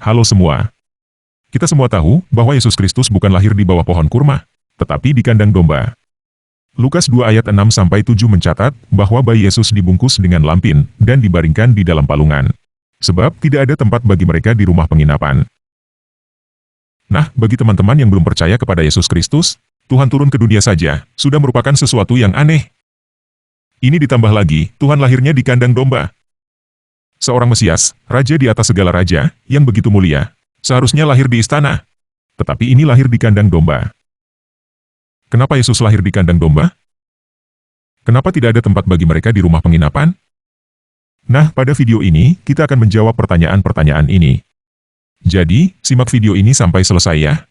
Halo semua. Kita semua tahu bahwa Yesus Kristus bukan lahir di bawah pohon kurma, tetapi di kandang domba. Lukas 2 ayat 6-7 mencatat bahwa bayi Yesus dibungkus dengan lampin dan dibaringkan di dalam palungan. Sebab tidak ada tempat bagi mereka di rumah penginapan. Nah, bagi teman-teman yang belum percaya kepada Yesus Kristus, Tuhan turun ke dunia saja sudah merupakan sesuatu yang aneh. Ini ditambah lagi, Tuhan lahirnya di kandang domba. Seorang Mesias, raja di atas segala raja, yang begitu mulia, seharusnya lahir di istana. Tetapi ini lahir di kandang domba. Kenapa Yesus lahir di kandang domba? Kenapa tidak ada tempat bagi mereka di rumah penginapan? Nah, pada video ini, kita akan menjawab pertanyaan-pertanyaan ini. Jadi, simak video ini sampai selesai ya.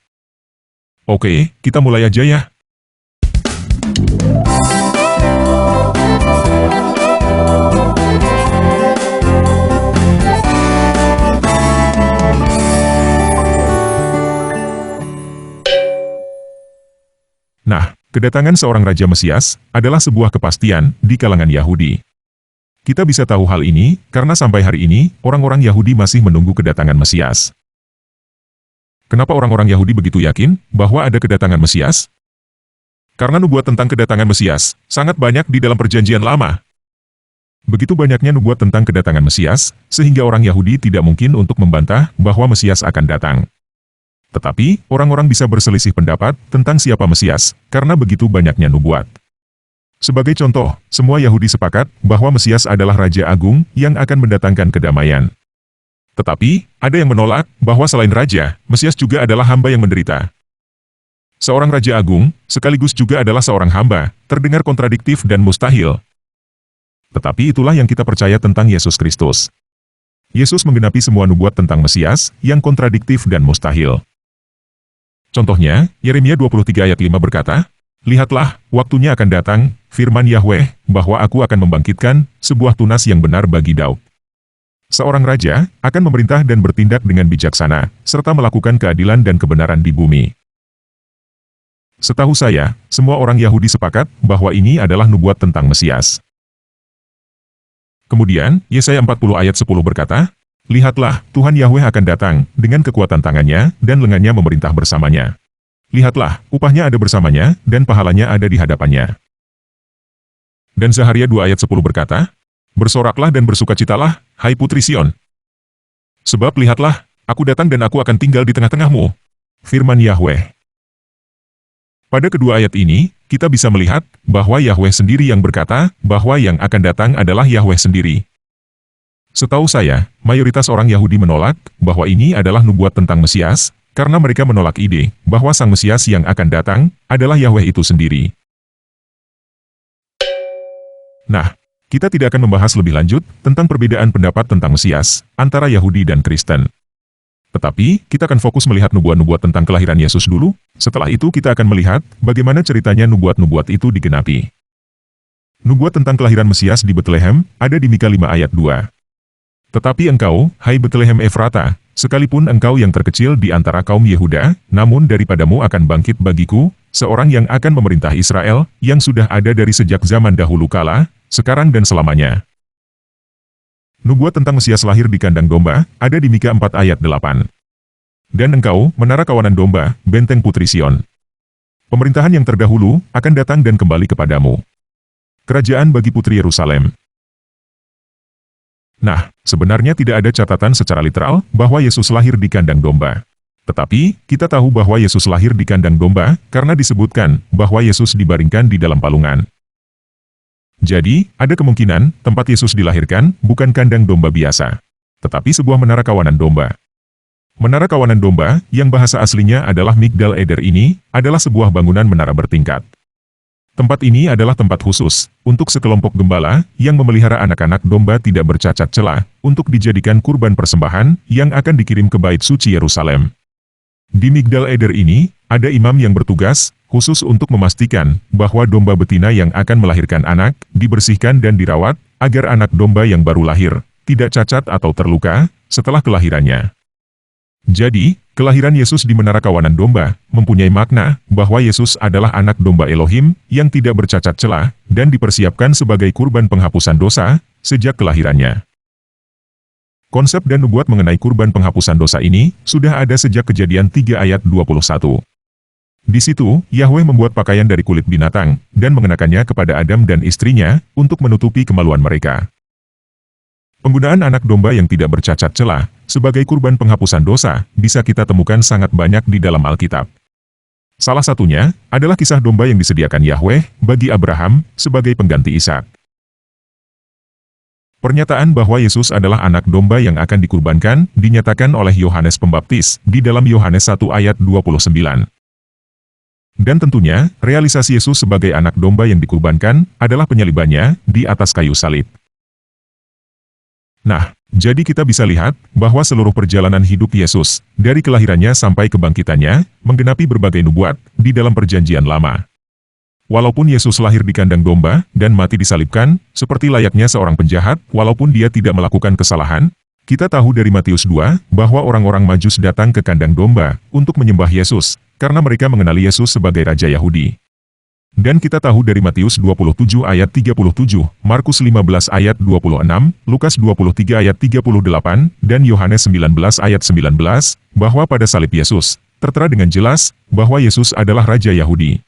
Oke, kita mulai aja ya. Nah, kedatangan seorang Raja Mesias adalah sebuah kepastian di kalangan Yahudi. Kita bisa tahu hal ini karena sampai hari ini, orang-orang Yahudi masih menunggu kedatangan Mesias. Kenapa orang-orang Yahudi begitu yakin bahwa ada kedatangan Mesias? Karena nubuat tentang kedatangan Mesias sangat banyak di dalam Perjanjian Lama. Begitu banyaknya nubuat tentang kedatangan Mesias, sehingga orang Yahudi tidak mungkin untuk membantah bahwa Mesias akan datang. Tetapi, orang-orang bisa berselisih pendapat tentang siapa Mesias, karena begitu banyaknya nubuat. Sebagai contoh, semua Yahudi sepakat bahwa Mesias adalah Raja Agung yang akan mendatangkan kedamaian. Tetapi, ada yang menolak bahwa selain Raja, Mesias juga adalah hamba yang menderita. Seorang Raja Agung, sekaligus juga adalah seorang hamba, terdengar kontradiktif dan mustahil. Tetapi itulah yang kita percaya tentang Yesus Kristus. Yesus menggenapi semua nubuat tentang Mesias yang kontradiktif dan mustahil. Contohnya, Yeremia 23 ayat 5 berkata, "Lihatlah, waktunya akan datang, firman Yahweh, bahwa aku akan membangkitkan sebuah tunas yang benar bagi Daud. Seorang raja akan memerintah dan bertindak dengan bijaksana, serta melakukan keadilan dan kebenaran di bumi." Setahu saya, semua orang Yahudi sepakat bahwa ini adalah nubuat tentang Mesias. Kemudian, Yesaya 40 ayat 10 berkata, "Lihatlah, Tuhan Yahweh akan datang dengan kekuatan tangannya dan lengannya memerintah bersamanya. Lihatlah, upahnya ada bersamanya dan pahalanya ada di hadapannya." Dan Zaharia 2 ayat 10 berkata, "Bersoraklah dan bersukacitalah, hai putri Sion. Sebab lihatlah, aku datang dan aku akan tinggal di tengah-tengahmu. Firman Yahweh." Pada kedua ayat ini, kita bisa melihat bahwa Yahweh sendiri yang berkata bahwa yang akan datang adalah Yahweh sendiri. Setahu saya, mayoritas orang Yahudi menolak bahwa ini adalah nubuat tentang Mesias, karena mereka menolak ide bahwa Sang Mesias yang akan datang adalah Yahweh itu sendiri. Nah, kita tidak akan membahas lebih lanjut tentang perbedaan pendapat tentang Mesias antara Yahudi dan Kristen. Tetapi, kita akan fokus melihat nubuat-nubuat tentang kelahiran Yesus dulu. Setelah itu kita akan melihat bagaimana ceritanya nubuat-nubuat itu digenapi. Nubuat tentang kelahiran Mesias di Betlehem ada di Mika 5 ayat 2. "Tetapi engkau, hai Betlehem Efrata, sekalipun engkau yang terkecil di antara kaum Yehuda, namun daripadamu akan bangkit bagiku seorang yang akan memerintah Israel, yang sudah ada dari sejak zaman dahulu kala, sekarang dan selamanya." Nubuat tentang Mesias lahir di kandang domba ada di Mika 4 ayat 8. "Dan engkau, menara kawanan domba, benteng putri Sion. Pemerintahan yang terdahulu akan datang dan kembali kepadamu. Kerajaan bagi putri Yerusalem." Nah, sebenarnya tidak ada catatan secara literal bahwa Yesus lahir di kandang domba. Tetapi, kita tahu bahwa Yesus lahir di kandang domba karena disebutkan bahwa Yesus dibaringkan di dalam palungan. Jadi, ada kemungkinan tempat Yesus dilahirkan bukan kandang domba biasa, tetapi sebuah menara kawanan domba. Menara kawanan domba, yang bahasa aslinya adalah Migdal Eder ini, adalah sebuah bangunan menara bertingkat. Tempat ini adalah tempat khusus untuk sekelompok gembala yang memelihara anak-anak domba tidak bercacat celah untuk dijadikan kurban persembahan yang akan dikirim ke Bait Suci Yerusalem. Di Migdal Eder ini, ada imam yang bertugas khusus untuk memastikan bahwa domba betina yang akan melahirkan anak dibersihkan dan dirawat agar anak domba yang baru lahir tidak cacat atau terluka setelah kelahirannya. Jadi, kelahiran Yesus di Menara Kawanan Domba mempunyai makna bahwa Yesus adalah anak domba Elohim yang tidak bercacat celah dan dipersiapkan sebagai kurban penghapusan dosa sejak kelahirannya. Konsep dan nubuat mengenai kurban penghapusan dosa ini sudah ada sejak Kejadian 3 ayat 21. Di situ, Yahweh membuat pakaian dari kulit binatang dan mengenakannya kepada Adam dan istrinya untuk menutupi kemaluan mereka. Penggunaan anak domba yang tidak bercacat celah sebagai kurban penghapusan dosa bisa kita temukan sangat banyak di dalam Alkitab. Salah satunya adalah kisah domba yang disediakan Yahweh bagi Abraham sebagai pengganti Ishak. Pernyataan bahwa Yesus adalah anak domba yang akan dikurbankan dinyatakan oleh Yohanes Pembaptis di dalam Yohanes 1 ayat 29. Dan tentunya, realisasi Yesus sebagai anak domba yang dikurbankan adalah penyalibannya di atas kayu salib. Nah, jadi kita bisa lihat bahwa seluruh perjalanan hidup Yesus, dari kelahirannya sampai kebangkitannya, menggenapi berbagai nubuat di dalam Perjanjian Lama. Walaupun Yesus lahir di kandang domba dan mati disalibkan, seperti layaknya seorang penjahat, walaupun dia tidak melakukan kesalahan, kita tahu dari Matius 2 bahwa orang-orang Majus datang ke kandang domba untuk menyembah Yesus, karena mereka mengenali Yesus sebagai Raja Yahudi. Dan kita tahu dari Matius 27 ayat 37, Markus 15 ayat 26, Lukas 23 ayat 38, dan Yohanes 19 ayat 19, bahwa pada salib Yesus, tertera dengan jelas bahwa Yesus adalah Raja Yahudi.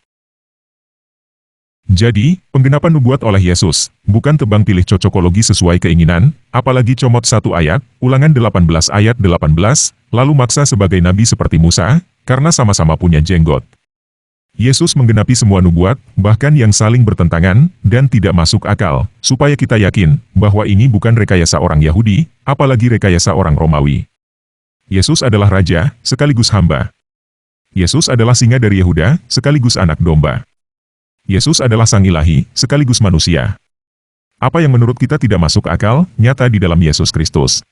Jadi, penggenapan nubuat oleh Yesus, bukan tebang pilih cocokologi sesuai keinginan, apalagi comot satu ayat, Ulangan 18 ayat 18, lalu maksa sebagai nabi seperti Musa, karena sama-sama punya jenggot. Yesus menggenapi semua nubuat, bahkan yang saling bertentangan, dan tidak masuk akal, supaya kita yakin bahwa ini bukan rekayasa orang Yahudi, apalagi rekayasa orang Romawi. Yesus adalah Raja, sekaligus hamba. Yesus adalah singa dari Yehuda, sekaligus anak domba. Yesus adalah Sang Ilahi, sekaligus manusia. Apa yang menurut kita tidak masuk akal, nyata di dalam Yesus Kristus.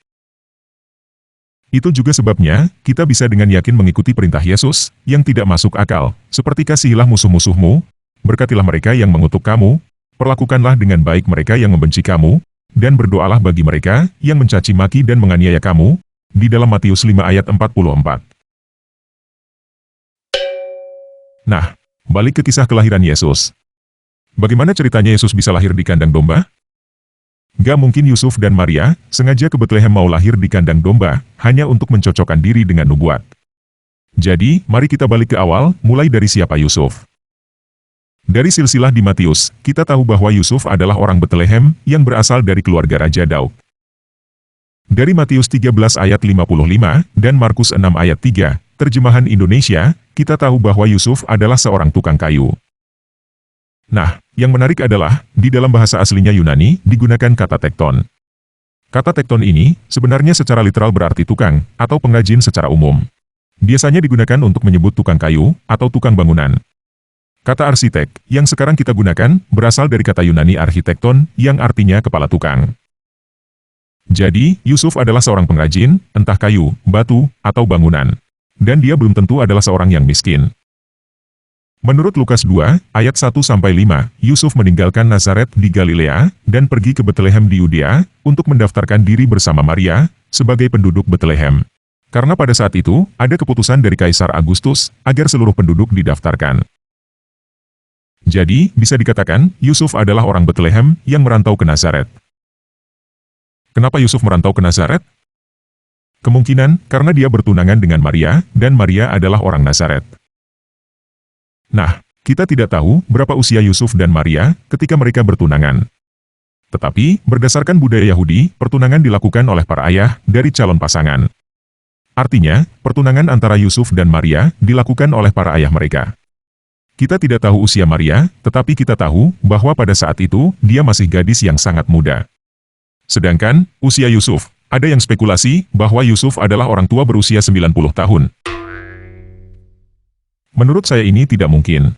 Itu juga sebabnya, kita bisa dengan yakin mengikuti perintah Yesus, yang tidak masuk akal, seperti kasihilah musuh-musuhmu, berkatilah mereka yang mengutuk kamu, perlakukanlah dengan baik mereka yang membenci kamu, dan berdoalah bagi mereka yang mencaci maki dan menganiaya kamu, di dalam Matius 5 ayat 44. Nah, balik ke kisah kelahiran Yesus. Bagaimana ceritanya Yesus bisa lahir di kandang domba? Gak mungkin Yusuf dan Maria sengaja ke Betlehem mau lahir di kandang domba, hanya untuk mencocokkan diri dengan nubuat. Jadi, mari kita balik ke awal, mulai dari siapa Yusuf. Dari silsilah di Matius, kita tahu bahwa Yusuf adalah orang Betlehem yang berasal dari keluarga Raja Daud. Dari Matius 13 ayat 55 dan Markus 6 ayat 3, terjemahan Indonesia, kita tahu bahwa Yusuf adalah seorang tukang kayu. Nah, yang menarik adalah, di dalam bahasa aslinya Yunani, digunakan kata tekton. Kata tekton ini, sebenarnya secara literal berarti tukang, atau pengrajin secara umum. Biasanya digunakan untuk menyebut tukang kayu, atau tukang bangunan. Kata arsitek, yang sekarang kita gunakan, berasal dari kata Yunani architekton, yang artinya kepala tukang. Jadi, Yusuf adalah seorang pengrajin, entah kayu, batu, atau bangunan. Dan dia belum tentu adalah seorang yang miskin. Menurut Lukas 2, ayat 1-5, Yusuf meninggalkan Nazaret di Galilea, dan pergi ke Betlehem di Yudea, untuk mendaftarkan diri bersama Maria, sebagai penduduk Betlehem. Karena pada saat itu, ada keputusan dari Kaisar Agustus, agar seluruh penduduk didaftarkan. Jadi, bisa dikatakan, Yusuf adalah orang Betlehem, yang merantau ke Nazaret. Kenapa Yusuf merantau ke Nazaret? Kemungkinan, karena dia bertunangan dengan Maria, dan Maria adalah orang Nazaret. Nah, kita tidak tahu berapa usia Yusuf dan Maria ketika mereka bertunangan. Tetapi, berdasarkan budaya Yahudi, pertunangan dilakukan oleh para ayah dari calon pasangan. Artinya, pertunangan antara Yusuf dan Maria dilakukan oleh para ayah mereka. Kita tidak tahu usia Maria, tetapi kita tahu bahwa pada saat itu, dia masih gadis yang sangat muda. Sedangkan, usia Yusuf, ada yang spekulasi bahwa Yusuf adalah orang tua berusia 90 tahun. Menurut saya ini tidak mungkin.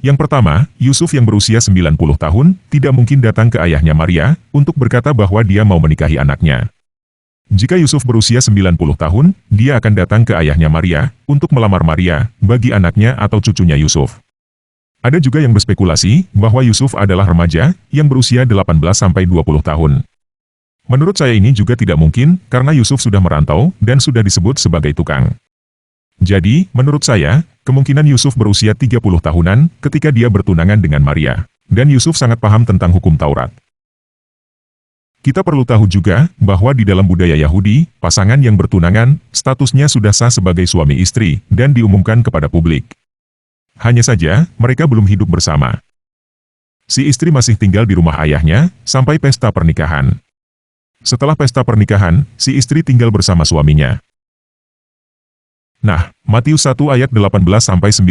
Yang pertama, Yusuf yang berusia 90 tahun, tidak mungkin datang ke ayahnya Maria, untuk berkata bahwa dia mau menikahi anaknya. Jika Yusuf berusia 90 tahun, dia akan datang ke ayahnya Maria, untuk melamar Maria, bagi anaknya atau cucunya Yusuf. Ada juga yang berspekulasi, bahwa Yusuf adalah remaja, yang berusia 18-20 tahun. Menurut saya ini juga tidak mungkin, karena Yusuf sudah merantau, dan sudah disebut sebagai tukang. Jadi, menurut saya, kemungkinan Yusuf berusia 30 tahunan ketika dia bertunangan dengan Maria. Dan Yusuf sangat paham tentang hukum Taurat. Kita perlu tahu juga bahwa di dalam budaya Yahudi, pasangan yang bertunangan, statusnya sudah sah sebagai suami istri, dan diumumkan kepada publik. Hanya saja, mereka belum hidup bersama. Si istri masih tinggal di rumah ayahnya, sampai pesta pernikahan. Setelah pesta pernikahan, si istri tinggal bersama suaminya. Nah, Matius 1 ayat 18-19,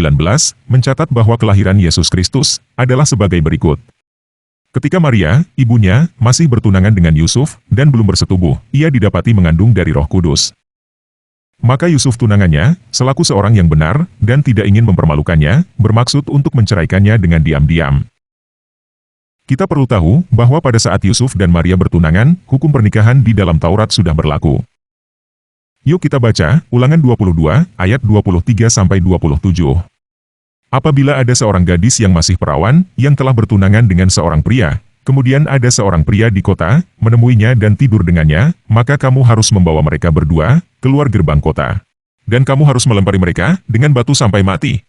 mencatat bahwa kelahiran Yesus Kristus adalah sebagai berikut. Ketika Maria, ibunya, masih bertunangan dengan Yusuf, dan belum bersetubuh, ia didapati mengandung dari Roh Kudus. Maka Yusuf tunangannya, selaku seorang yang benar, dan tidak ingin mempermalukannya, bermaksud untuk menceraikannya dengan diam-diam. Kita perlu tahu bahwa pada saat Yusuf dan Maria bertunangan, hukum pernikahan di dalam Taurat sudah berlaku. Yuk kita baca, Ulangan 22, ayat 23-27. Apabila ada seorang gadis yang masih perawan, yang telah bertunangan dengan seorang pria, kemudian ada seorang pria di kota, menemuinya dan tidur dengannya, maka kamu harus membawa mereka berdua, keluar gerbang kota. Dan kamu harus melempari mereka, dengan batu sampai mati.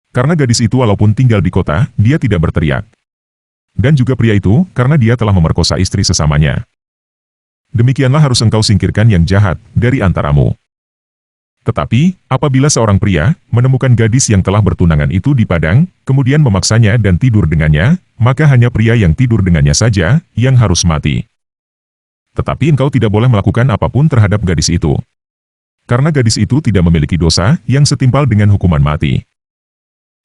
Karena gadis itu walaupun tinggal di kota, dia tidak berteriak. Dan juga pria itu, karena dia telah memerkosa istri sesamanya. Demikianlah harus engkau singkirkan yang jahat, dari antaramu. Tetapi, apabila seorang pria menemukan gadis yang telah bertunangan itu di padang, kemudian memaksanya dan tidur dengannya, maka hanya pria yang tidur dengannya saja yang harus mati. Tetapi engkau tidak boleh melakukan apapun terhadap gadis itu. Karena gadis itu tidak memiliki dosa yang setimpal dengan hukuman mati.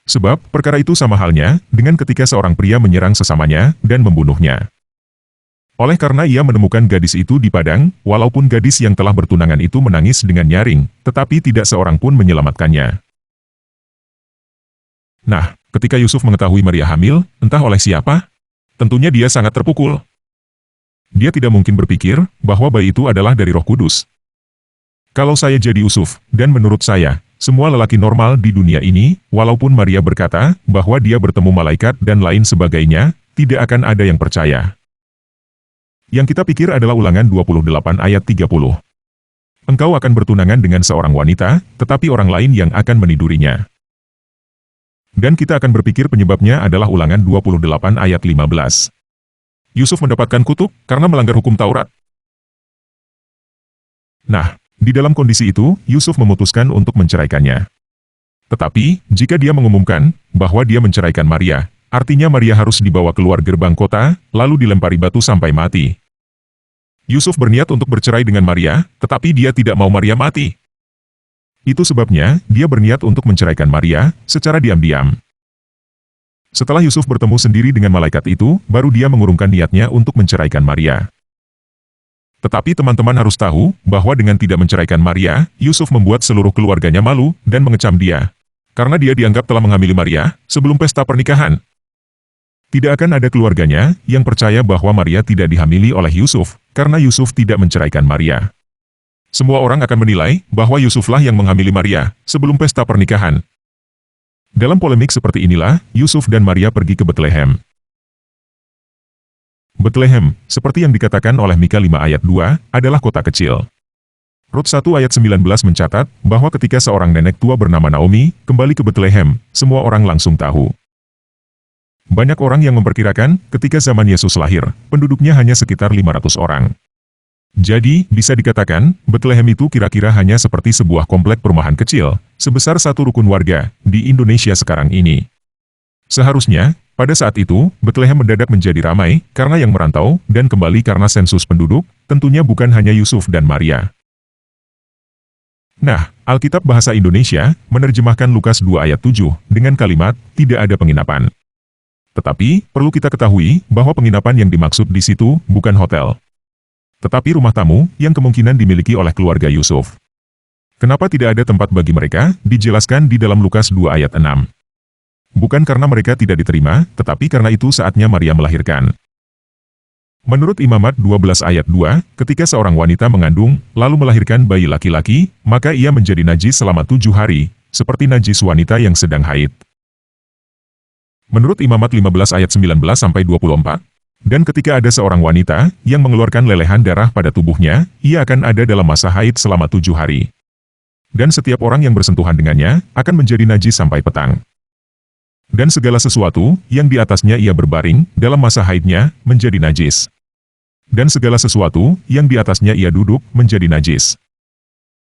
Sebab, perkara itu sama halnya dengan ketika seorang pria menyerang sesamanya dan membunuhnya. Oleh karena ia menemukan gadis itu di padang, walaupun gadis yang telah bertunangan itu menangis dengan nyaring, tetapi tidak seorang pun menyelamatkannya. Nah, ketika Yusuf mengetahui Maria hamil, entah oleh siapa, tentunya dia sangat terpukul. Dia tidak mungkin berpikir bahwa bayi itu adalah dari Roh Kudus. Kalau saya jadi Yusuf, dan menurut saya, semua lelaki normal di dunia ini, walaupun Maria berkata bahwa dia bertemu malaikat dan lain sebagainya, tidak akan ada yang percaya. Yang kita pikir adalah Ulangan 28 ayat 30. Engkau akan bertunangan dengan seorang wanita, tetapi orang lain yang akan menidurinya. Dan kita akan berpikir penyebabnya adalah Ulangan 28 ayat 15. Yusuf mendapatkan kutuk karena melanggar hukum Taurat. Nah, di dalam kondisi itu, Yusuf memutuskan untuk menceraikannya. Tetapi, jika dia mengumumkan bahwa dia menceraikan Maria, artinya Maria harus dibawa keluar gerbang kota, lalu dilempari batu sampai mati. Yusuf berniat untuk bercerai dengan Maria, tetapi dia tidak mau Maria mati. Itu sebabnya, dia berniat untuk menceraikan Maria, secara diam-diam. Setelah Yusuf bertemu sendiri dengan malaikat itu, baru dia mengurungkan niatnya untuk menceraikan Maria. Tetapi teman-teman harus tahu, bahwa dengan tidak menceraikan Maria, Yusuf membuat seluruh keluarganya malu, dan mengecam dia. Karena dia dianggap telah menghamili Maria, sebelum pesta pernikahan. Tidak akan ada keluarganya yang percaya bahwa Maria tidak dihamili oleh Yusuf, karena Yusuf tidak menceraikan Maria. Semua orang akan menilai bahwa Yusuflah yang menghamili Maria sebelum pesta pernikahan. Dalam polemik seperti inilah, Yusuf dan Maria pergi ke Betlehem. Betlehem, seperti yang dikatakan oleh Mika 5 ayat 2, adalah kota kecil. Rut 1 ayat 19 mencatat bahwa ketika seorang nenek tua bernama Naomi kembali ke Betlehem, semua orang langsung tahu. Banyak orang yang memperkirakan, ketika zaman Yesus lahir, penduduknya hanya sekitar 500 orang. Jadi, bisa dikatakan, Betlehem itu kira-kira hanya seperti sebuah komplek perumahan kecil, sebesar satu rukun warga, di Indonesia sekarang ini. Seharusnya, pada saat itu, Betlehem mendadak menjadi ramai, karena yang merantau, dan kembali karena sensus penduduk, tentunya bukan hanya Yusuf dan Maria. Nah, Alkitab Bahasa Indonesia, menerjemahkan Lukas 2 ayat 7, dengan kalimat, tidak ada penginapan. Tetapi, perlu kita ketahui bahwa penginapan yang dimaksud di situ bukan hotel. Tetapi rumah tamu yang kemungkinan dimiliki oleh keluarga Yusuf. Kenapa tidak ada tempat bagi mereka, dijelaskan di dalam Lukas 2 ayat 6. Bukan karena mereka tidak diterima, tetapi karena itu saatnya Maria melahirkan. Menurut Imamat 12 ayat 2, ketika seorang wanita mengandung, lalu melahirkan bayi laki-laki, maka ia menjadi najis selama 7 hari, seperti najis wanita yang sedang haid. Menurut Imamat 15 ayat 19-24, dan ketika ada seorang wanita yang mengeluarkan lelehan darah pada tubuhnya, ia akan ada dalam masa haid selama 7 hari. Dan setiap orang yang bersentuhan dengannya akan menjadi najis sampai petang. Dan segala sesuatu yang di atasnya ia berbaring dalam masa haidnya menjadi najis. dan segala sesuatu yang di atasnya ia duduk menjadi najis.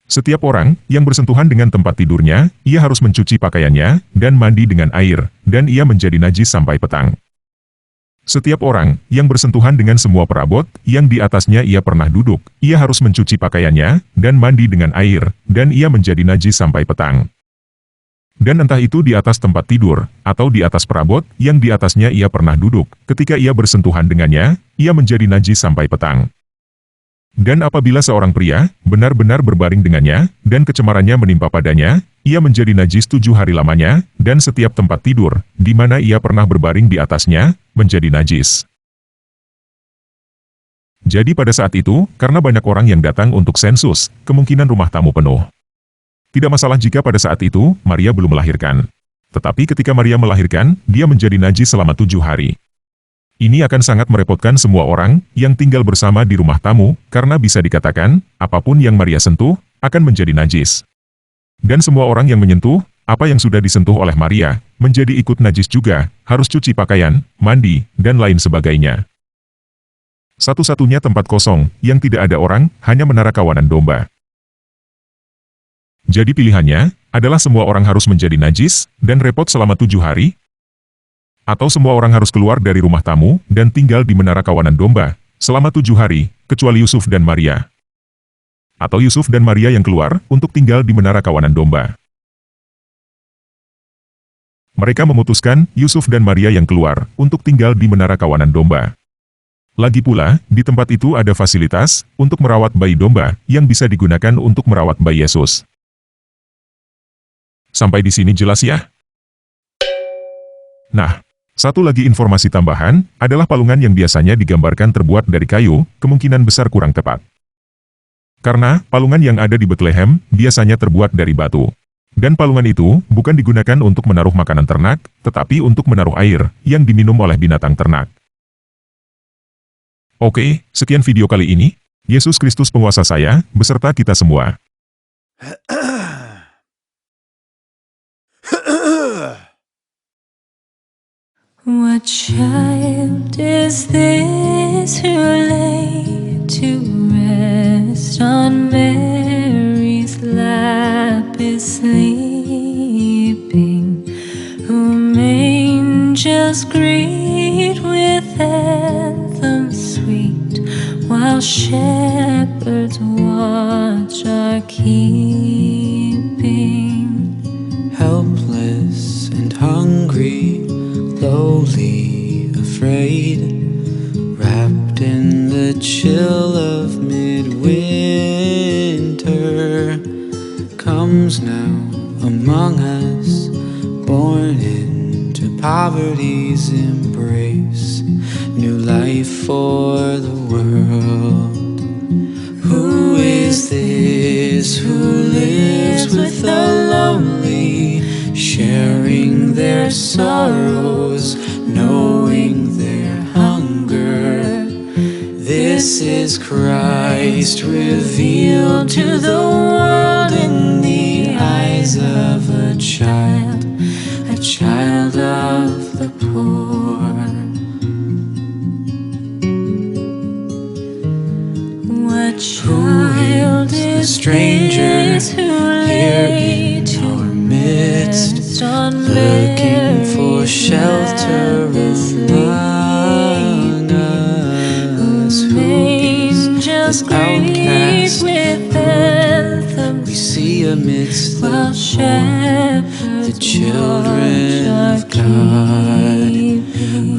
Setiap orang yang bersentuhan dengan tempat tidurnya, ia harus mencuci pakaiannya dan mandi dengan air, dan ia menjadi najis sampai petang. Setiap orang yang bersentuhan dengan semua perabot yang di atasnya ia pernah duduk, ia harus mencuci pakaiannya dan mandi dengan air, dan ia menjadi najis sampai petang. Dan entah itu di atas tempat tidur, atau di atas perabot yang di atasnya ia pernah duduk, ketika ia bersentuhan dengannya, ia menjadi najis sampai petang. Dan apabila seorang pria benar-benar berbaring dengannya, dan kecemarannya menimpa padanya, ia menjadi najis 7 hari lamanya, dan setiap tempat tidur, di mana ia pernah berbaring di atasnya, menjadi najis. Jadi pada saat itu, karena banyak orang yang datang untuk sensus, kemungkinan rumah tamu penuh. Tidak masalah jika pada saat itu, Maria belum melahirkan. Tetapi ketika Maria melahirkan, dia menjadi najis selama 7 hari. Ini akan sangat merepotkan semua orang yang tinggal bersama di rumah tamu, karena bisa dikatakan, apapun yang Maria sentuh, akan menjadi najis. Dan semua orang yang menyentuh, apa yang sudah disentuh oleh Maria, menjadi ikut najis juga, harus cuci pakaian, mandi, dan lain sebagainya. Satu-satunya tempat kosong, yang tidak ada orang, hanya menara kawanan domba. Jadi pilihannya, adalah semua orang harus menjadi najis, dan repot selama 7 hari, atau semua orang harus keluar dari rumah tamu, dan tinggal di menara kawanan domba, selama 7 hari, kecuali Yusuf dan Maria. Atau Yusuf dan Maria yang keluar, untuk tinggal di menara kawanan domba. Mereka memutuskan, Yusuf dan Maria yang keluar, untuk tinggal di menara kawanan domba. Lagi pula, di tempat itu ada fasilitas, untuk merawat bayi domba, yang bisa digunakan untuk merawat bayi Yesus. Sampai di sini jelas ya? Nah, satu lagi informasi tambahan, adalah palungan yang biasanya digambarkan terbuat dari kayu, kemungkinan besar kurang tepat. Karena, palungan yang ada di Bethlehem, biasanya terbuat dari batu. Dan palungan itu, bukan digunakan untuk menaruh makanan ternak, tetapi untuk menaruh air, yang diminum oleh binatang ternak. Oke, sekian video kali ini. Yesus Kristus penguasa saya, beserta kita semua. What child is this who lay to rest on Mary's lap is sleeping, whom angels greet with anthems sweet, while shepherds watch are keeping. Helpless and hungry, lowly, afraid, wrapped in the chill of midwinter, comes now among us, born into poverty's embrace, new life for the world. Who is this who lives with the lonely, sharing their sorrows, knowing their hunger? This is Christ revealed to the world in the eyes of a child of the poor. What child is stranger this who here lay in to our midst, on looking for Mary's shelter lap is among us? Who is angels this greet outcast with we anthems see amidst while the shepherds children watch of God?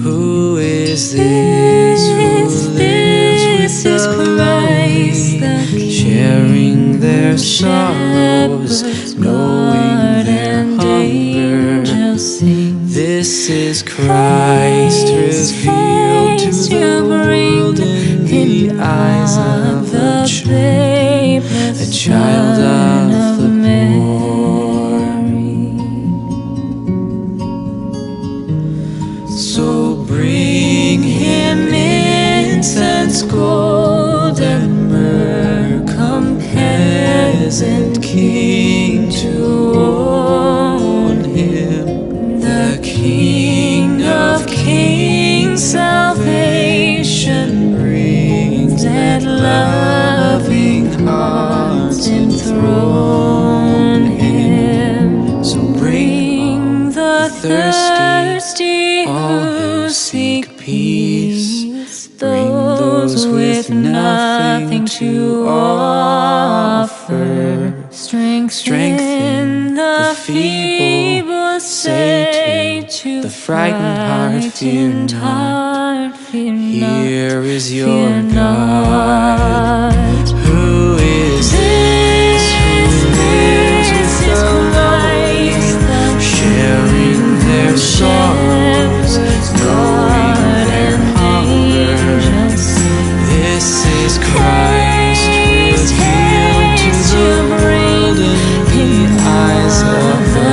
Who is this who lives with the lonely, sharing their sorrows, knowing their hunger? This is Christ revealed to the world in the eyes of a child of the poor. So bring him incense, gold, and myrrh, come peasant king to own him, the King of kings, salvation bring. thirsty, all who seek peace. Bring those with nothing to offer. Strengthen the feeble, say to the frightened heart, fear not. Here is your fear God. not. Who is this who lives with the lowly, sharing their sorrows, knowing their hunger? This is Christ revealed to the world in the eyes of the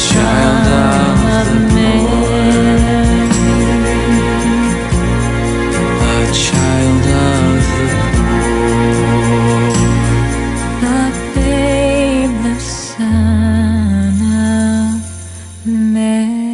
child of the Lord, a child of the Lord. The babe, the Son of Mary.